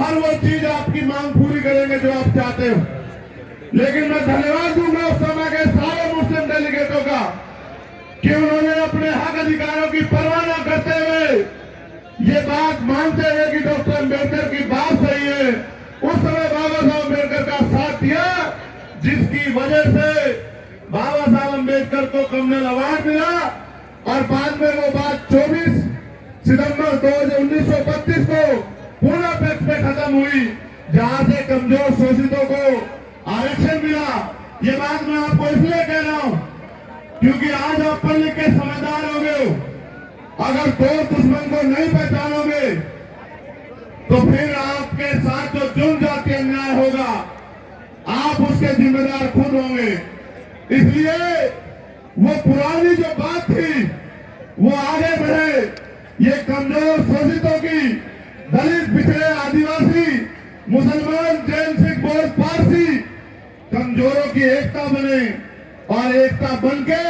हर वो चीज आपकी मांग पूरी करेंगे जो आप चाहते हो। लेकिन मैं धन्यवाद दूंगा उस समय के सारे मुस्लिम डेलीगेटों का कि उन्होंने अपने हक अधिकारों की परवाह न करते हुए ये बात मानते हुए कि डॉक्टर अम्बेडकर की बात सही है, उस समय बाबा साहब अम्बेडकर का साथ दिया, जिसकी वजह से बाबा साहब अम्बेडकर को कम्युनल अवार्ड मिला। और बाद में वो बात 24 सितंबर 1932 को पूरा पैक्ट पे खत्म हुई, जहां से कमजोर शोषितों को आरक्षण मिला। ये बात मैं आपको इसलिए कह रहा हूं क्योंकि आज आप पढ़ लिख के समझदार हो गए हो। अगर दोस्त दुश्मन को नहीं पहचानोगे तो फिर आपके साथ जो जुर्म जाति अन्याय होगा आप उसके जिम्मेदार खुद होंगे। इसलिए वो पुरानी जो बात थी वो आगे बढ़े। ये कमजोर शोषितों की, दलित, पिछड़े, आदिवासी, मुसलमान, जैन, सिख, बौद्ध, पारसी कमजोरों की एकता बने और एकता बनके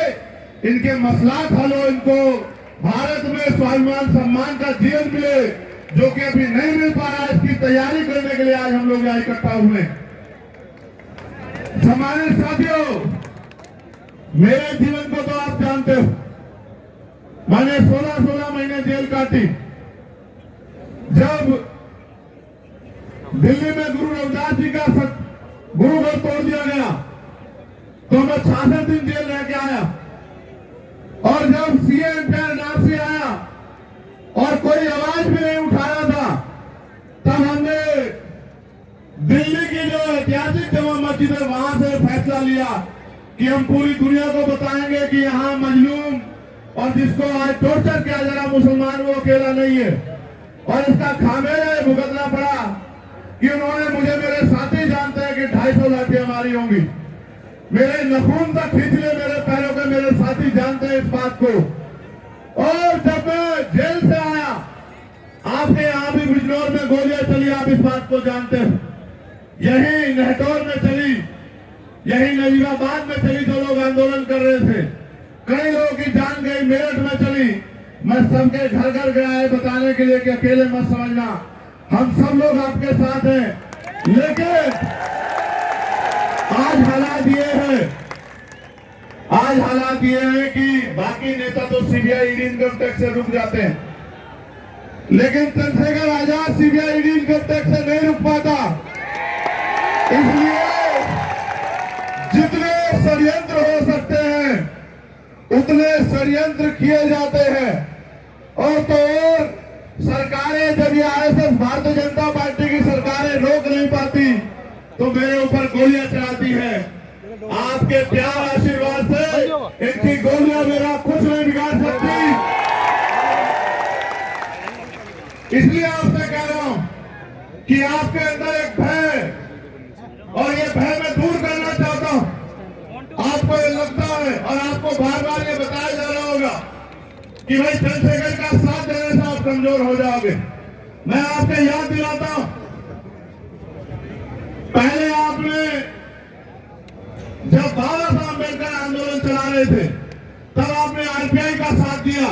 इनके मसलात हल हो, इनको भारत में स्वाभिमान सम्मान का जीवन मिले, जो कि अभी नहीं मिल पा रहा है। इसकी तैयारी करने के लिए आज हम लोग यहाँ इकट्ठा हुए। हमारे साथियों, मेरे जीवन को तो आप जानते हो, मैंने 16 महीने जेल काटी। जब दिल्ली में गुरु रविदास जी का गुरुघर तोड़ दिया गया तो मैं 66 दिन जेल रह के आया। और जब सीएम एनआरसी आया और कोई आवाज भी नहीं उठा रहा था, तब हमने दिल्ली की जो ऐतिहासिक जमा मस्जिद है वहां से फैसला लिया कि हम पूरी दुनिया को बताएंगे कि यहाँ मजलूम और जिसको आज टॉर्चर किया जा रहा मुसलमान वो अकेला नहीं है। और इसका खामियाजा भुगतना पड़ा कि उन्होंने मुझे, मेरे साथी जानते हैं कि 250 लाठियां मारी होंगी, मेरे नखून तक खींच लिए मेरे पैरों के, मेरे साथी जानते हैं इस बात को। और जब मैं जेल से आया, आपके यहाँ भी बिजनौर में गोलियां चली, आप इस बात को जानते हैं। यही नहटौर में चली, यही नजीबाबाद में चली, जो लोग आंदोलन कर रहे थे। कई लोगों की जान गई, मेरठ में चली। मैं सबके घर घर गया है बताने के लिए कि अकेले मत समझना, हम सब लोग आपके साथ हैं। लेकिन आज हालात ये है, आज हालात ये है कि बाकी नेता तो सीबीआई, ईडी, इनकम टैक्स से रुक जाते हैं, लेकिन Chandrashekhar Azad CBI, ED, income tax से नहीं रुक पाता। इसलिए जितने षड्यंत्र हो सकते हैं उतने षड्यंत्र किए जाते हैं। और तो और सरकारें, जब ये आरएसएस भारतीय जनता पार्टी की सरकारें रोक नहीं पाती तो मेरे ऊपर गोलियां चलाती है। आपके प्यार आशीर्वाद से इनकी गोलियां मेरा कुछ नहीं बिगाड़ सकती। इसलिए आपसे कह रहा हूं कि आपके अंदर एक भय, और ये भय मैं दूर करना चाहता हूं। आपको ये लगता है और आपको बार बार ये बताया जा रहा होगा कि भाई चंद्रशेखर का साथ देने से आप कमजोर हो जाओगे। मैं आपको याद दिलाता हूं, पहले आपने जब बाबा साहब अम्बेडकर आंदोलन चला रहे थे तब आपने आरपीआई का साथ दिया,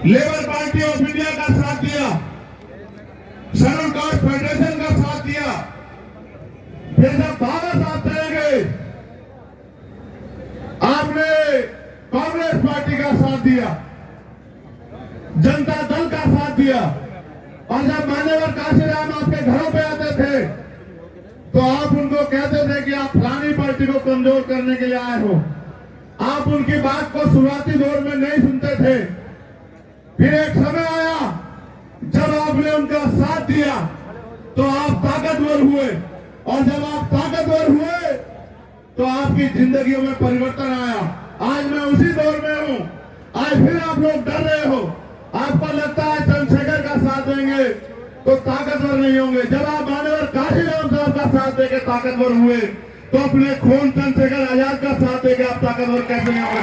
लेबर पार्टी ऑफ इंडिया का साथ दिया, शेड्यूल कास्ट फेडरेशन का साथ दिया। फिर जब बाबा साहब चले गए आपने कांग्रेस पार्टी का साथ दिया, जनता दल का साथ दिया। और जब मान्यवर काशीराम आपके घरों पे आते थे तो आप उनको कहते थे कि आप फलानी पार्टी को कमजोर करने के लिए आए हो। आप उनकी बात को शुरुआती दौर में नहीं सुनते थे। फिर एक समय आया जब आपने उनका साथ दिया तो आप ताकतवर हुए, और जब आप ताकतवर हुए तो आपकी जिंदगियों में परिवर्तन आया। आज मैं उसी दौर में हूं। आज फिर आप लोग डर रहे हो, आपको लगता है चंद्रशेखर का साथ देंगे तो ताकतवर नहीं होंगे। जब आप मान्यवर काशीराम साहब का साथ देके ताकतवर हुए तो अपने खून चंद्रशेखर आजाद का साथ देके आप ताकतवर कैसे नहीं होंगे?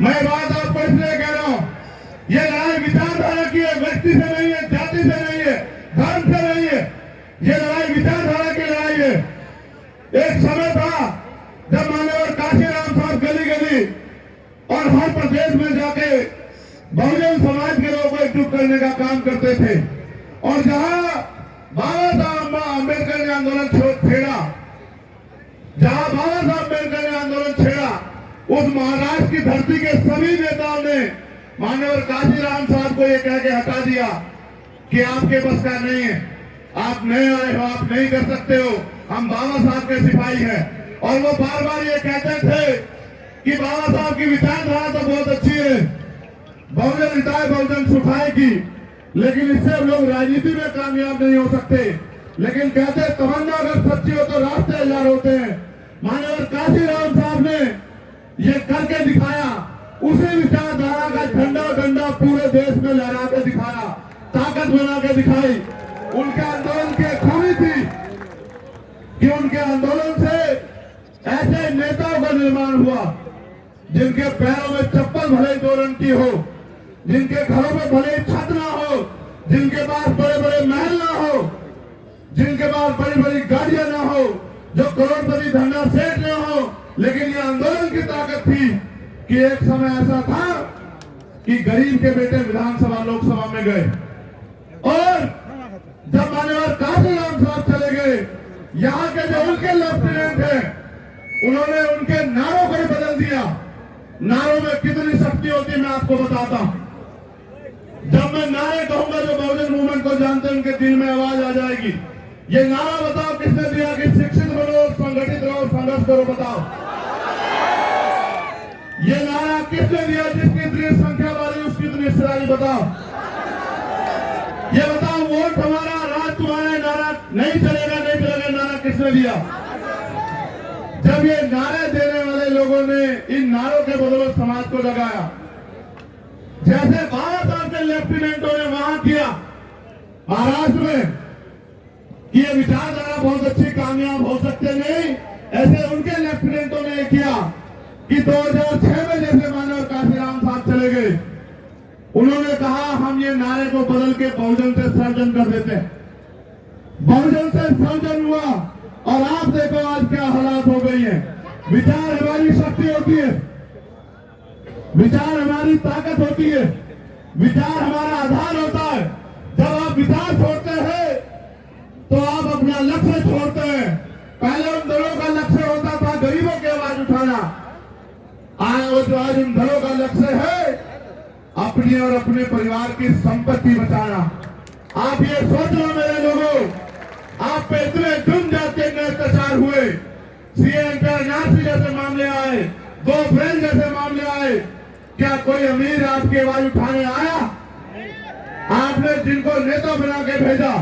मैं बात आपको इसलिए कह रहा हूं, ये लड़ाई विचारधारा की है, व्यक्ति से नहीं है, जाति से नहीं है, धर्म से नहीं है। ये लड़ाई विचारधारा की लड़ाई है। एक समय था जब मान्यवर काशीराम साहब गली गली और हर प्रदेश में जाके बहुजन समाज के लोगों को एकजुट करने का काम करते थे। और जहां बाबा साहब अम्बेडकर ने आंदोलन छेड़ा, जहां बाबा साहब अम्बेडकर ने आंदोलन छेड़ा, उस महाराष्ट्र की धरती के सभी नेताओं ने माननीय काशीराम साहब को ये कह के हटा दिया कि आपके बस का नहीं है, आप नए आए हो, आप नहीं कर सकते हो, हम बाबा साहब के सिपाही हैं। और वो बार बार ये कहते थे कि बाबा साहब की विचारधारा तो बहुत अच्छी है, बहुजन हिताय बहुजन सुखाय की, लेकिन इससे हम लोग राजनीति में कामयाब नहीं हो सकते। लेकिन कहते तमन्ना अगर सच्ची हो तो रास्ते हजार होते हैं। माननीय काशीराम साहब ने ये करके दिखाया, उसी विचारधारा का झंडा डंडा पूरे देश में लहरा के दिखाया, ताकत बना के दिखाई। उनके आंदोलन की खूबी थी कि उनके आंदोलन से ऐसे नेताओं का निर्माण हुआ जिनके पैरों में चप्पल भले दो रंग की हो, जिनके घरों में भले छत ना हो, जिनके पास बड़े बड़े महल ना हो, जिनके पास बड़ी बड़ी गाड़ियां ना हो, जो करोड़पति धंधा सेठ ना हो, लेकिन ये आंदोलन की ताकत थी कि एक समय ऐसा था कि गरीब के बेटे विधानसभा लोकसभा में गए और जब माननीय काशीराम साहब चले गए, यहाँ के जो उनके लेफ्टिनेंट हैं उन्होंने उनके नारों को ही बदल दिया। नारों में कितनी शक्ति होती है मैं आपको बताता हूं। जब मैं नारे कहूंगा जो बहुजन मूवमेंट को जानते हैं उनके दिल में आवाज आ जाएगी। ये नारा बताओ किसने दिया कि शिक्षित बनो, संगठित रहो, संघर्ष करो, बताओ। ये नारा किसने दिया? जिसकी इतनी संख्या वाली उसकी इतनी हिस्सेदारी, बताओ। ये बताओ, वोट हमारा राज तुम्हारा नारा नहीं चलेगा, नहीं चलेगा नारा किसने दिया? जब ये नारे देने वाले लोगों ने इन नारों के बदौलत समाज को जगाया, जैसे बाबा साहब के लेफ्टिनेंटों ने वहां किया महाराष्ट्र में कि ये विचारधारा बहुत अच्छी कामयाब हो सकते नहीं, ऐसे उनके लेफ्टिनेंटों ने किया कि 2006 में जैसे माननीय काशीराम साहब चले गए, उन्होंने कहा हम ये नारे को बदल के बहुजन से सर्जन कर देते हैं। बहुजन से सर्जन हुआ और आप देखो आज क्या हालात हो गई है। विचार हमारी शक्ति होती है, विचार हमारी ताकत होती है, विचार हमारा आधार होता है। जब आप विचार छोड़ते हैं तो आप अपना लक्ष्य छोड़ते हैं। पहले उन दलों का लक्ष्य होता था गरीबों की आवाज उठाना, आज उन दलों का लक्ष्य है अपनी और अपने परिवार की संपत्ति बचाना। आप ये सोच लो मेरे लोगों, आप पे इतने जुर्म जाति के अत्याचार हुए, सीएनआरसी जैसे मामले आए, 2 अप्रैल जैसे मामले आए, क्या कोई अमीर आपकी आवाज उठाने आया? आपने जिनको नेता बना के भेजा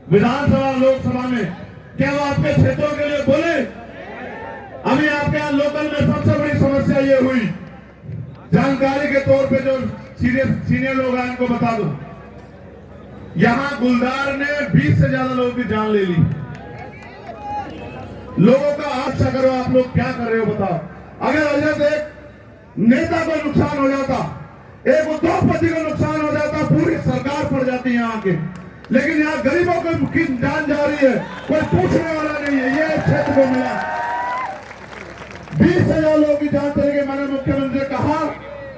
विधानसभा लोकसभा में, क्या वो आपके क्षेत्रों के लिए बोले? अभी आपके यहाँ लोकल में सबसे बड़ी समस्या ये हुई, जानकारी के तौर पे जो सीनियर लोग हैं इनको बता दो, यहाँ गुलदार ने 20 से ज्यादा लोगों की जान ले ली। लोगों का आशा करो, आप लोग क्या कर रहे हो बताओ। अगर अजय एक नेता को नुकसान हो जाता, एक उद्योगपति को नुकसान हो जाता, पूरी सरकार पड़ जाती है यहाँ के, लेकिन यहाँ गरीबों की जान जा रही है, कोई पूछने वाला नहीं है। ये क्षेत्र को मिला 20 से ज्यादा लोगों की जान चले गई। मैंने मुख्यमंत्री ने कहा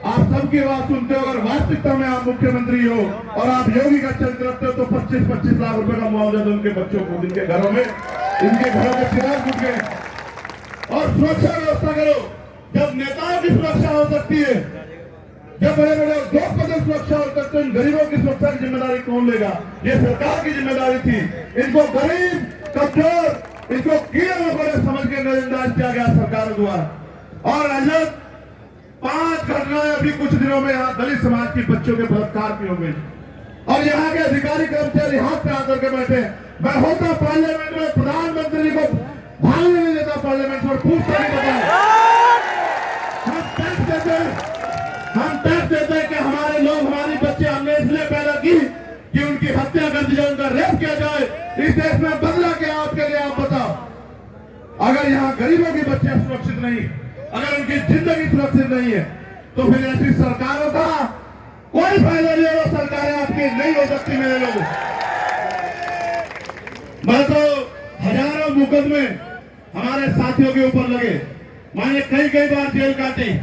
आप सबकी बात सुनते हो, अगर वास्तविकता में आप मुख्यमंत्री हो और आप योगी का चरित्र रखते हो तो 25-25 लाख रुपए का मुआवजा दो उनके बच्चों को, जिनके घरों में इनके घरों के चिराग बुझ गए। और सुरक्षा व्यवस्था करो, जब नेताओं की सुरक्षा हो सकती है, जब बड़े बड़े उद्योगपति सुरक्षा हो सकते हैं, गरीबों की सुरक्षा की जिम्मेदारी कौन लेगा? ये सरकार की जिम्मेदारी थी। इनको गरीब, कमजोर, इनको कीड़े मकोड़े समझ के नजरअंदाज किया गया सरकार द्वारा। और अजब 5 घटनाएं अभी कुछ दिनों में यहाँ दलित समाज के बच्चों के बलात्कार की हो गई और यहाँ के अधिकारी कर्मचारी हाथ पे आकर के बैठे। मैं होता पार्लियामेंट में प्रधानमंत्री को भागने नहीं देता, पार्लियामेंट में पूछता नहीं बताया। हम टैक्स देते हैं कि हमारे लोग, हमारी बच्चे हमने इसलिए पैदा की कि उनकी हत्या कर दी जाए, उनका रेप किया जाए। इस देश में बदला क्या आपके लिए? आप बताओ। अगर यहाँ गरीबों के बच्चे सुरक्षित नहीं, अगर उनकी जिंदगी सुरक्षित नहीं है, तो फिर ऐसी सरकारों का कोई फायदा नहीं होगा। सरकारें आपकी नहीं हो सकती मेरे लोग। मैं तो हजारों मुकदमे हमारे साथियों के ऊपर लगे, मैंने कई बार जेल काटी,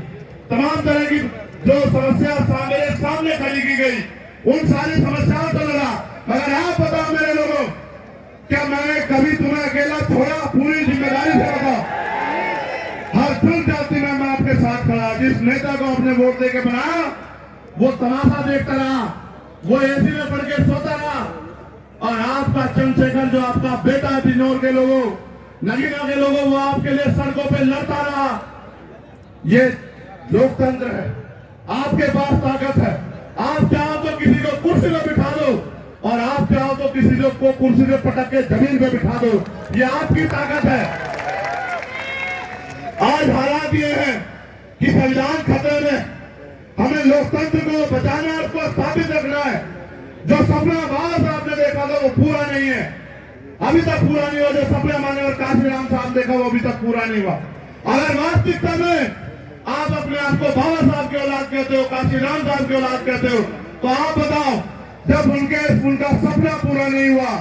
तमाम तरह की जो समस्या मेरे सामने खड़ी की गई, उन सारी समस्याओं को लड़ा। मगर आप बताओ मेरे लोगों, क्या मैंने कभी तुम्हें अकेला छोड़ा? पूरी जिम्मेदारी से बताओ। हर दुख जाति में मैं आपके साथ खड़ा। जिस नेता को आपने वोट देके बनाया, वो तमाशा देखता रहा, वो एसी में पड़ के सोता रहा, और आपका चंद्रशेखर, जो आपका बेटा है, बिजनौर के लोगों, नगीना के लोगों, वो आपके लिए सड़कों पे लड़ता रहा। ये लोकतंत्र है, आपके पास ताकत है। आप चाहो तो किसी को कुर्सी पे बिठा दो, और आप चाहो तो किसी को कुर्सी पे पटक के जमीन पे बिठा दो। ये आपकी ताकत है। आज हालात ये है कि संविधान खतरे में, हमें लोकतंत्र को बचाना है, उसको स्थापित रखना है। जो सपना बाबा साहब ने देखा था वो पूरा नहीं है, अभी तक पूरा नहीं हुआ। जो सपना मान्यवर काशीराम साहब देखा वो अभी तक पूरा नहीं हुआ। अगर वास्तविकता में आप अपने आप को बाबा साहब की औलाद कहते हो, काशीराम साहब की औलाद कहते हो, तो आप बताओ, जब उनका सपना पूरा नहीं हुआ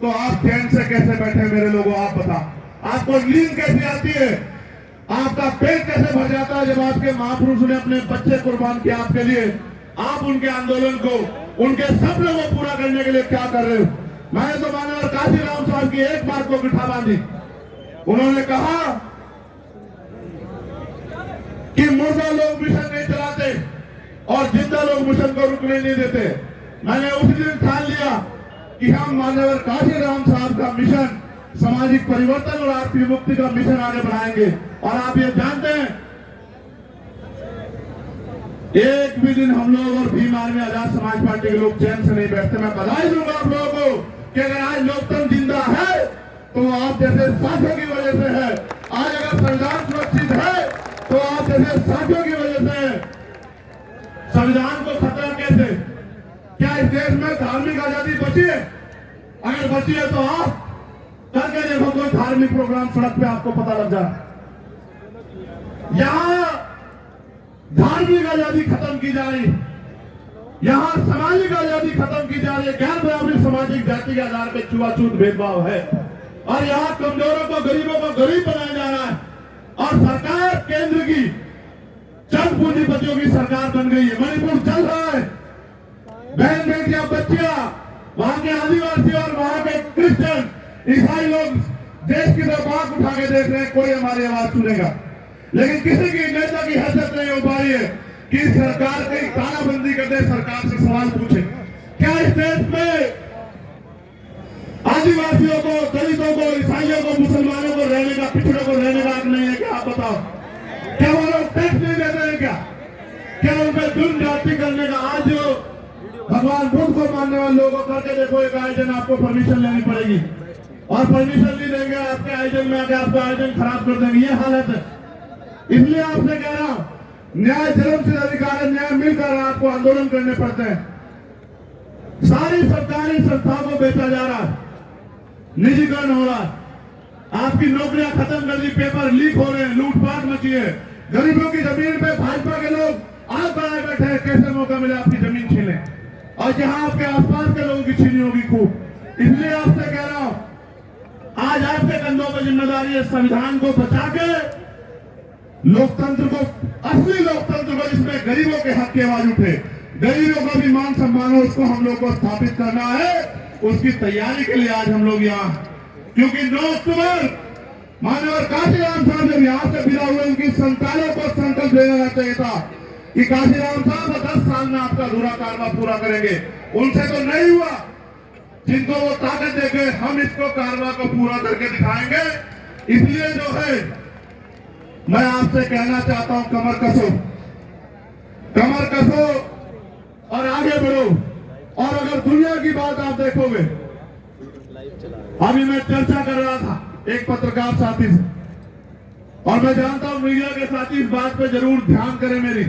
तो आप चैन से कैसे बैठे मेरे लोगों? आप बताओ, आपको नींद कैसे आती है? आपका पेट कैसे भर जाता है जब आपके महापुरुष ने अपने बच्चे कुर्बान किया आपके लिए? आप उनके आंदोलन को, उनके सपनों को पूरा करने के लिए क्या कर रहे हो? मैंने तो मान्यवर काशीराम साहब की एक बात को बिठा बांधी। उन्होंने कहा कि मुर्दा लोग मिशन नहीं चलाते और जिंदा लोग मिशन को रुकने नहीं देते। मैंने उस दिन ठान लिया कि हम मान्यवर काशीराम साहब का मिशन, सामाजिक परिवर्तन और आर्थिक मुक्ति का मिशन आगे बढ़ाएंगे। और आप ये जानते हैं, एक भी दिन हम लोग और भीम आर्मी आजाद समाज पार्टी के लोग चैन से नहीं बैठते। मैं बधाई दूंगा आप लोगों को कि अगर आज लोकतंत्र जिंदा है तो आप जैसे साथियों की वजह से है। आज अगर संविधान सुरक्षित है तो आप जैसे साथियों की वजह से है। संविधान को खतरा कैसे? क्या इस देश में धार्मिक आजादी बची है? अगर बची है तो आप करके देखो कोई धार्मिक प्रोग्राम सड़क पे, आपको पता लग जाए। यहां धार्मिक आजादी खत्म की जा रही, यहां सामाजिक आजादी खत्म की जा रही है। गैर बराबरी सामाजिक जाति के आधार पर छुआछूत भेदभाव है, और यहां कमजोरों को, गरीबों को गरीब बनाया जा रहा है। और सरकार केंद्र की चंद पूंजीपतियों की सरकार बन गई है। मणिपुर चल रहा है, बहन बेटियां, बच्चियां, वहां के आदिवासी और वहां के क्रिश्चियन, ईसाई लोग देश की तरफ आंख उठा के देख रहे हैं, कोई हमारी आवाज सुनेगा। लेकिन किसी की नेता की हैसियत नहीं हो पा रही है कि सरकार की तानाबंदी करते, सरकार से सवाल पूछे। क्या इस देश में आदिवासियों को, दलितों को, ईसाइयों को, मुसलमानों को रहने का, पिछड़ों को रहने का हक नहीं है क्या? आप बताओ, क्या वो लोग टैक्स नहीं देते हैं क्या? क्या उनपे दुर्न जाति करने का? आज जो भगवान बुद्ध को मानने वाले लोगों को करके देखो, एक आयोजन आपको परमिशन लेनी पड़ेगी, और परमिशन नहीं देंगे आपके आयोजन में आके आपका आयोजन खराब कर देंगे। ये हालत है। इसलिए आपसे कह रहा हूं, न्याय धर्म से अधिकार है, न्याय मिलकर आपको आंदोलन करने पड़ते हैं। सारी सरकारी संस्थाओं को बेचा जा रहा है, निजीकरण हो रहा है, आपकी नौकरियां खत्म कर दी, पेपर लीक हो रहे हैं, लूटपाट मची है, गरीबों की जमीन पे भाजपा के लोग आग बनाए बैठे हैं। कैसे मौका मिले आपकी जमीन छीने, और जहां आपके आसपास के लोगों की छीनी होगी खूब। इसलिए आपसे कह रहा हूं, आज आपके कंधों पर जिम्मेदारी है संविधान को बचा के लोकतंत्र को, असली लोकतंत्र को, जिसमें गरीबों के हक की आवाज उठे, गरीबों का भी मान सम्मान हो, उसको हम लोग को स्थापित करना है। उसकी तैयारी के लिए आज हम लोग यहाँ, क्योंकि 9 अक्टूबर मान्यवर काशीराम साहब जब यहाँ से विदा हुए, उनकी संतानों को संकल्प लेना चाहिए था कि काशीराम साहब 10 साल में आपका अधूरा कारवा पूरा करेंगे। उनसे तो नहीं हुआ। जिनको वो ताकत देके हम इसको कारवा को पूरा करके दिखाएंगे। इसलिए जो है, मैं आपसे कहना चाहता हूं, कमर कसो, कमर कसो और आगे बढ़ो। और अगर दुनिया की बात आप देखोगे, अभी मैं चर्चा कर रहा था एक पत्रकार साथी से, और मैं जानता हूं मीडिया के साथी इस बात पे जरूर ध्यान करें मेरी।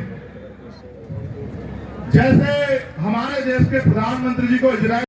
जैसे हमारे देश के प्रधानमंत्री जी को इजराइल